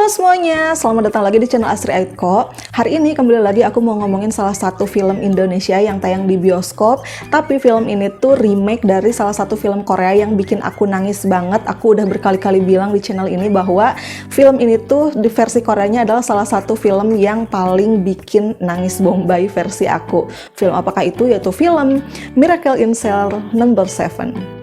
semuanya, selamat datang lagi di channel Astri Aitko. Hari ini kembali lagi aku mau ngomongin salah satu film Indonesia yang tayang di bioskop. Tapi film ini tuh remake dari salah satu film Korea yang bikin aku nangis banget. Aku udah berkali-kali bilang di channel ini bahwa film ini tuh di versi Koreanya adalah salah satu film yang paling bikin nangis bombay versi aku. Film apakah itu? Yaitu film Miracle in Cell No. 7.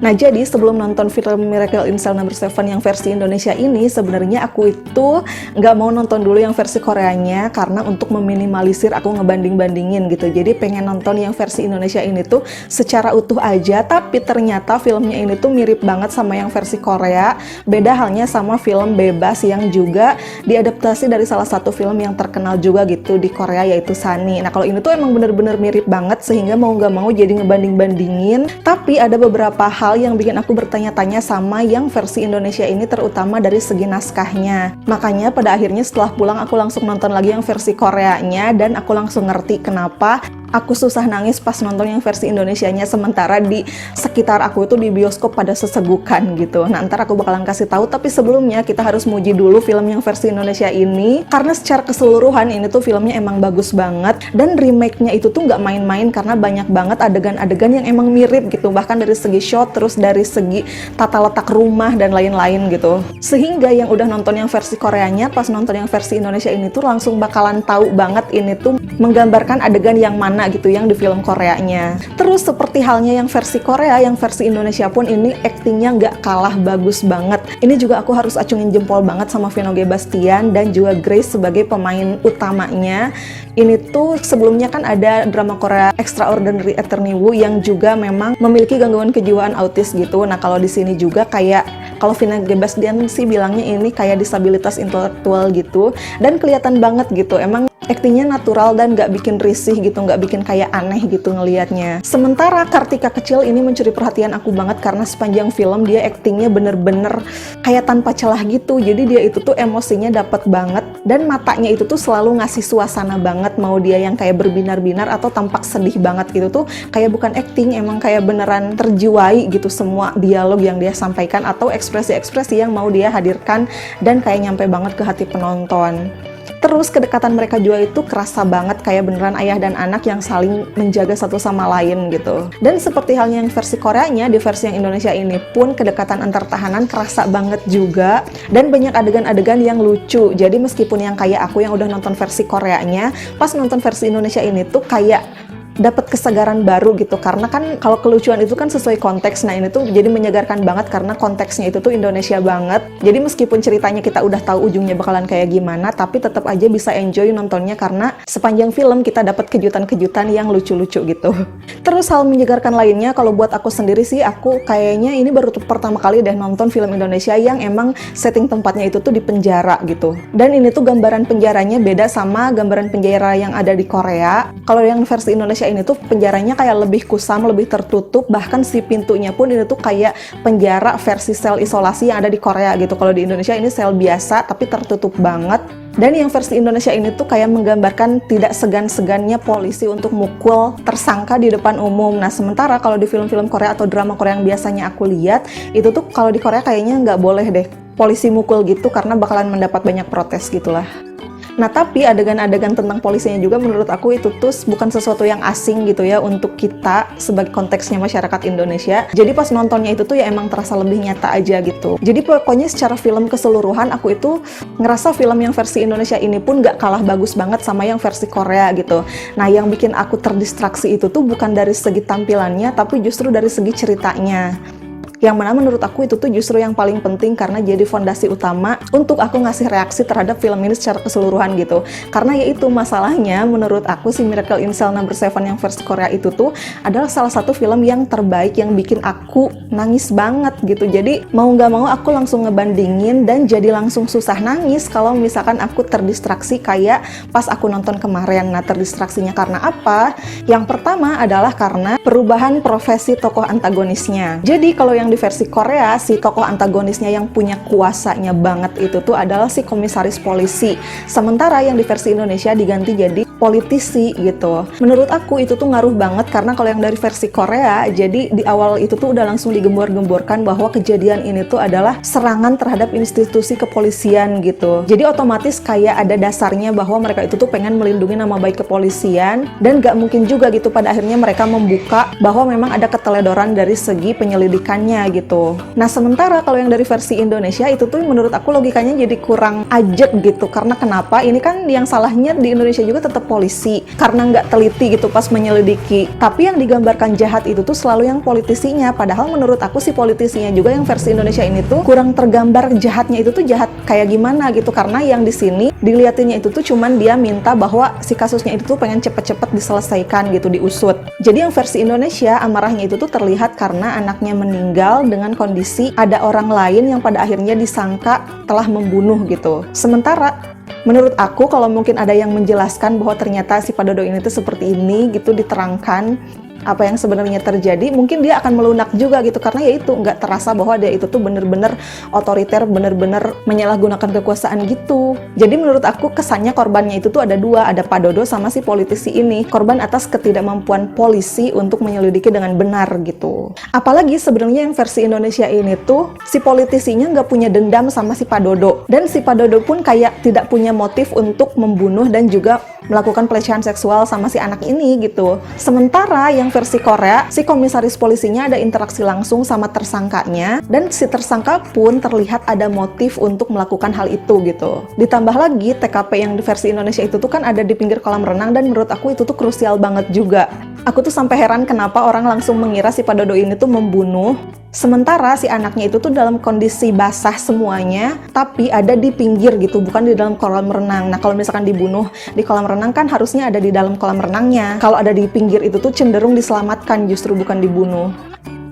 Nah, jadi sebelum nonton film Miracle in Cell No. 7 yang versi Indonesia ini, sebenarnya aku itu nggak mau nonton dulu yang versi Koreanya karena untuk meminimalisir aku ngebanding-bandingin gitu. Jadi pengen nonton yang versi Indonesia ini tuh secara utuh aja, tapi ternyata filmnya ini tuh mirip banget sama yang versi Korea. Beda halnya sama film Bebas yang juga diadaptasi dari salah satu film yang terkenal juga gitu di Korea, yaitu Sunny. Nah, kalau ini tuh emang bener-bener mirip banget sehingga mau nggak mau jadi ngebanding-bandingin. Tapi ada beberapa hal yang bikin aku bertanya-tanya sama yang versi Indonesia ini, terutama dari segi naskahnya. Makanya pada akhirnya setelah pulang aku langsung nonton lagi yang versi Koreanya dan aku langsung ngerti kenapa aku susah nangis pas nonton yang versi Indonesianya, sementara di sekitar aku itu di bioskop pada sesegukan gitu. Nah, ntar aku bakalan kasih tahu, tapi sebelumnya kita harus muji dulu film yang versi Indonesia ini karena secara keseluruhan ini tuh filmnya emang bagus banget dan remake-nya itu tuh nggak main-main karena banyak banget adegan-adegan yang emang mirip gitu, bahkan dari segi shot, terus dari segi tata letak rumah dan lain-lain gitu. Sehingga yang udah nonton yang versi Koreanya pas nonton yang versi Indonesia ini tuh langsung bakalan tahu banget ini tuh menggambarkan adegan yang mana gitu yang di film Koreanya. Terus seperti halnya yang versi Korea, yang versi Indonesia pun ini aktingnya nggak kalah bagus banget. Ini juga aku harus acungin jempol banget sama Vino G. Bastian dan juga Grace sebagai pemain utamanya. Ini tuh sebelumnya kan ada drama Korea Extraordinary Attorney Woo yang juga memang memiliki gangguan kejiwaan autis gitu. Nah, kalau di sini juga kayak kalau Vino G. Bastian sih bilangnya ini kayak disabilitas intelektual gitu, dan kelihatan banget gitu emang aktingnya natural dan nggak bikin risih gitu, nggak bikin kayak aneh gitu ngelihatnya. Sementara Kartika Kecil ini mencuri perhatian aku banget karena sepanjang film dia aktingnya bener-bener kayak tanpa celah gitu. Jadi dia itu tuh emosinya dapet banget dan matanya itu tuh selalu ngasih suasana banget, mau dia yang kayak berbinar-binar atau tampak sedih banget gitu tuh kayak bukan acting, emang kayak beneran terjiwai gitu semua dialog yang dia sampaikan atau ekspresi-ekspresi yang mau dia hadirkan dan kayak nyampe banget ke hati penonton. Terus kedekatan mereka juga itu kerasa banget kayak beneran ayah dan anak yang saling menjaga satu sama lain gitu. Dan seperti halnya yang versi Koreanya, di versi yang Indonesia ini pun kedekatan antar tahanan kerasa banget juga. Dan banyak adegan-adegan yang lucu. Jadi meskipun yang kayak aku yang udah nonton versi Koreanya, pas nonton versi Indonesia ini tuh kayak dapat kesegaran baru gitu, karena kan kalau kelucuan itu kan sesuai konteks. Nah, ini tuh jadi menyegarkan banget karena konteksnya itu tuh Indonesia banget. Jadi meskipun ceritanya kita udah tahu ujungnya bakalan kayak gimana, tapi tetap aja bisa enjoy nontonnya karena sepanjang film kita dapat kejutan-kejutan yang lucu-lucu gitu. Terus hal menyegarkan lainnya kalau buat aku sendiri sih, aku kayaknya ini baru pertama kali deh nonton film Indonesia yang emang setting tempatnya itu tuh di penjara gitu. Dan ini tuh gambaran penjaranya beda sama gambaran penjara yang ada di Korea. Kalau yang versi Indonesia ini tuh penjaranya kayak lebih kusam, lebih tertutup, bahkan si pintunya pun ini tuh kayak penjara versi sel isolasi yang ada di Korea gitu. Kalau di Indonesia ini sel biasa tapi tertutup banget. Dan yang versi Indonesia ini tuh kayak menggambarkan tidak segan-segannya polisi untuk mukul tersangka di depan umum. Nah, sementara kalau di film-film Korea atau drama Korea yang biasanya aku lihat, itu tuh kalau di Korea kayaknya nggak boleh deh polisi mukul gitu karena bakalan mendapat banyak protes gitulah. Nah, tapi adegan-adegan tentang polisinya juga menurut aku itu tuh bukan sesuatu yang asing gitu ya untuk kita sebagai konteksnya masyarakat Indonesia. Jadi pas nontonnya itu tuh ya emang terasa lebih nyata aja gitu. Jadi pokoknya secara film keseluruhan aku itu ngerasa film yang versi Indonesia ini pun gak kalah bagus banget sama yang versi Korea gitu. Nah, yang bikin aku terdistraksi itu tuh bukan dari segi tampilannya, tapi justru dari segi ceritanya. Yang mana menurut aku itu tuh justru yang paling penting karena jadi fondasi utama untuk aku ngasih reaksi terhadap film ini secara keseluruhan gitu. Karena yaitu masalahnya menurut aku si Miracle in Cell No. 7 yang versi Korea itu tuh adalah salah satu film yang terbaik yang bikin aku nangis banget gitu. Jadi mau nggak mau aku langsung ngebandingin dan jadi langsung susah nangis kalau misalkan aku terdistraksi kayak pas aku nonton kemarin. Nah, terdistraksinya karena apa? Yang pertama adalah karena perubahan profesi tokoh antagonisnya. Jadi kalau yang di versi Korea, si tokoh antagonisnya yang punya kuasanya banget itu tuh adalah si komisaris polisi. Sementara yang di versi Indonesia diganti jadi politisi gitu. Menurut aku itu tuh ngaruh banget karena kalau yang dari versi Korea, jadi di awal itu tuh udah langsung digembor-gemborkan bahwa kejadian ini tuh adalah serangan terhadap institusi kepolisian gitu. Jadi otomatis kayak ada dasarnya bahwa mereka itu tuh pengen melindungi nama baik kepolisian, dan gak mungkin juga gitu pada akhirnya mereka membuka bahwa memang ada keteledoran dari segi penyelidikannya gitu. Nah sementara kalau yang dari versi Indonesia itu tuh menurut aku logikanya jadi kurang ajak gitu. Karena kenapa? Ini kan yang salahnya di Indonesia juga tetap polisi karena nggak teliti gitu pas menyelidiki. Tapi yang digambarkan jahat itu tuh selalu yang politisinya. Padahal menurut aku si politisinya juga yang versi Indonesia ini tuh kurang tergambar jahatnya itu tuh jahat kayak gimana gitu. Karena yang di sini dilihatinnya itu tuh cuman dia minta bahwa si kasusnya itu tuh pengen cepet-cepet diselesaikan gitu, diusut. Jadi yang versi Indonesia amarahnya itu tuh terlihat karena anaknya meninggal dengan kondisi ada orang lain yang pada akhirnya disangka telah membunuh gitu. Sementara menurut aku kalau mungkin ada yang menjelaskan bahwa ternyata si Pak Dodo ini tuh seperti ini gitu, diterangkan apa yang sebenarnya terjadi, mungkin dia akan melunak juga gitu, karena ya itu nggak terasa bahwa dia itu tuh bener-bener otoriter, bener-bener menyalahgunakan kekuasaan gitu. Jadi menurut aku kesannya korbannya itu tuh ada dua, ada Pak Dodo sama si politisi ini, korban atas ketidakmampuan polisi untuk menyelidiki dengan benar gitu. Apalagi sebenarnya yang versi Indonesia ini tuh si politisinya nggak punya dendam sama si Pak Dodo, dan si Pak Dodo pun kayak tidak punya motif untuk membunuh dan juga melakukan pelecehan seksual sama si anak ini gitu. Sementara yang versi Korea, si komisaris polisinya ada interaksi langsung sama tersangkanya, dan si tersangka pun terlihat ada motif untuk melakukan hal itu gitu. Ditambah lagi TKP yang di versi Indonesia itu tuh kan ada di pinggir kolam renang, dan menurut aku itu tuh krusial banget juga. Aku tuh sampai heran kenapa orang langsung mengira si Pak Dodo ini tuh membunuh, sementara si anaknya itu tuh dalam kondisi basah semuanya, tapi ada di pinggir gitu, bukan di dalam kolam renang. Nah kalau misalkan dibunuh di kolam renang kan harusnya ada di dalam kolam renangnya. Kalau ada di pinggir itu tuh cenderung diselamatkan, justru bukan dibunuh.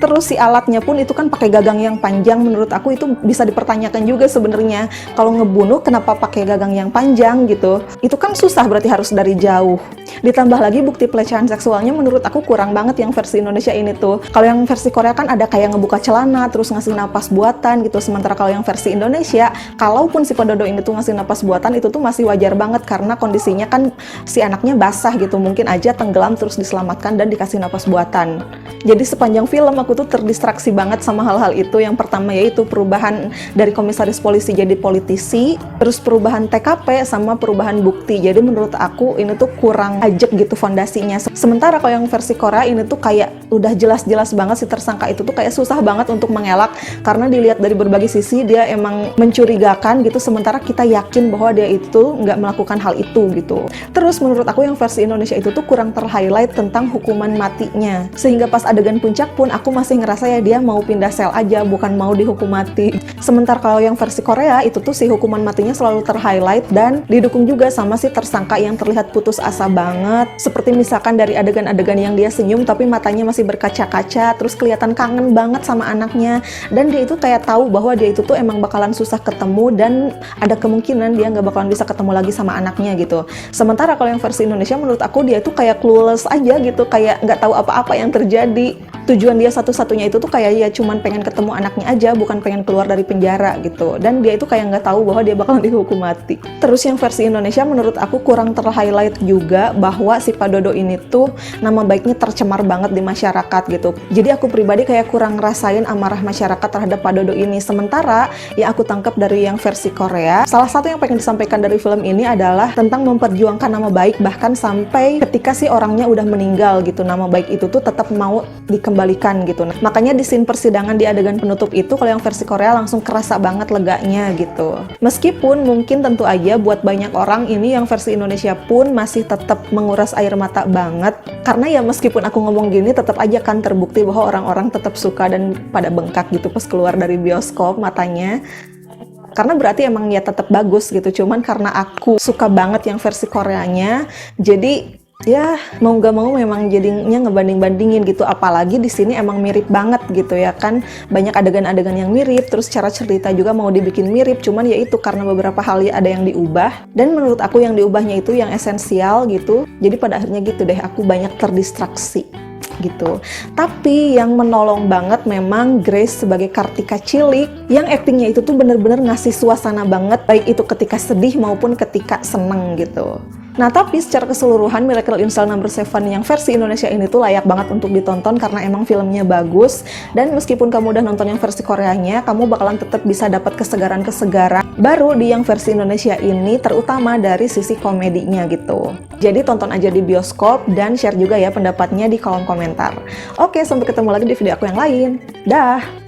Terus si alatnya pun itu kan pakai gagang yang panjang, menurut aku itu bisa dipertanyakan juga sebenarnya. Kalau ngebunuh kenapa pakai gagang yang panjang gitu? Itu kan susah, berarti harus dari jauh. Ditambah lagi bukti pelecehan seksualnya menurut aku kurang banget yang versi Indonesia ini tuh. Kalau yang versi Korea kan ada kayak ngebuka celana terus ngasih napas buatan gitu. Sementara kalau yang versi Indonesia, kalaupun si Pak Dodo ini tuh ngasih napas buatan itu tuh masih wajar banget karena kondisinya kan si anaknya basah gitu. Mungkin aja tenggelam terus diselamatkan dan dikasih napas buatan. Jadi sepanjang film aku tuh terdistraksi banget sama hal-hal itu. Yang pertama yaitu perubahan dari komisaris polisi jadi politisi, terus perubahan TKP sama perubahan bukti. Jadi menurut aku ini tuh kurang ajak gitu fondasinya. Sementara kalau yang versi Korea ini tuh kayak udah jelas-jelas banget si tersangka itu tuh kayak susah banget untuk mengelak karena dilihat dari berbagai sisi dia emang mencurigakan gitu, sementara kita yakin bahwa dia itu nggak melakukan hal itu gitu. Terus menurut aku yang versi Indonesia itu tuh kurang ter-highlight tentang hukuman matinya, sehingga pas adegan puncak pun aku masih ngerasa ya dia mau pindah sel aja, bukan mau dihukum mati. Sementara kalau yang versi Korea itu tuh si hukuman matinya selalu ter-highlight dan didukung juga sama si tersangka yang terlihat putus asa banget. Seperti misalkan dari adegan-adegan yang dia senyum tapi matanya masih berkaca-kaca, terus kelihatan kangen banget sama anaknya, dan dia itu kayak tahu bahwa dia itu tuh emang bakalan susah ketemu dan ada kemungkinan dia nggak bakalan bisa ketemu lagi sama anaknya gitu. Sementara kalau yang versi Indonesia menurut aku dia tuh kayak clueless aja gitu, kayak nggak tahu apa-apa yang terjadi. Tujuan dia satu-satunya itu tuh kayak ya cuman pengen ketemu anaknya aja, bukan pengen keluar dari penjara gitu. Dan dia itu kayak nggak tahu bahwa dia bakalan dihukum mati. Terus yang versi Indonesia menurut aku kurang ter-highlight juga bahwa si Pak Dodo ini tuh nama baiknya tercemar banget di masyarakat gitu. Jadi aku pribadi kayak kurang ngerasain amarah masyarakat terhadap Pak Dodo ini. Sementara yang aku tangkap dari yang versi Korea, salah satu yang pengen disampaikan dari film ini adalah tentang memperjuangkan nama baik, bahkan sampai ketika si orangnya udah meninggal gitu, nama baik itu tuh tetap mau dikembalikan gitu. Nah, makanya di scene persidangan di adegan penutup itu kalau yang versi Korea langsung kerasa banget leganya gitu. Meskipun mungkin tentu aja buat banyak orang ini yang versi Indonesia pun masih tetap menguras air mata banget, karena ya meskipun aku ngomong gini tetap aja kan terbukti bahwa orang-orang tetap suka dan pada bengkak gitu pas keluar dari bioskop matanya. Karena berarti emang ya tetap bagus gitu, cuman karena aku suka banget yang versi Koreanya, jadi ya mau gak mau memang jadinya ngebanding-bandingin gitu. Apalagi di sini emang mirip banget gitu ya kan, banyak adegan-adegan yang mirip, terus cara cerita juga mau dibikin mirip, cuman ya itu karena beberapa hal ya ada yang diubah, dan menurut aku yang diubahnya itu yang esensial gitu. Jadi pada akhirnya gitu deh, aku banyak terdistraksi gitu. Tapi yang menolong banget memang Grace sebagai Kartika Cilik, yang aktingnya itu tuh bener-bener ngasih suasana banget, baik itu ketika sedih maupun ketika seneng gitu. Nah, tapi secara keseluruhan Miracle in Cell No. 7 yang versi Indonesia ini tuh layak banget untuk ditonton karena emang filmnya bagus, dan meskipun kamu udah nonton yang versi Koreanya, kamu bakalan tetap bisa dapat kesegaran-kesegaran baru di yang versi Indonesia ini, terutama dari sisi komedinya gitu. Jadi tonton aja di bioskop dan share juga ya pendapatnya di kolom komentar. Oke, sampai ketemu lagi di video aku yang lain. Dah!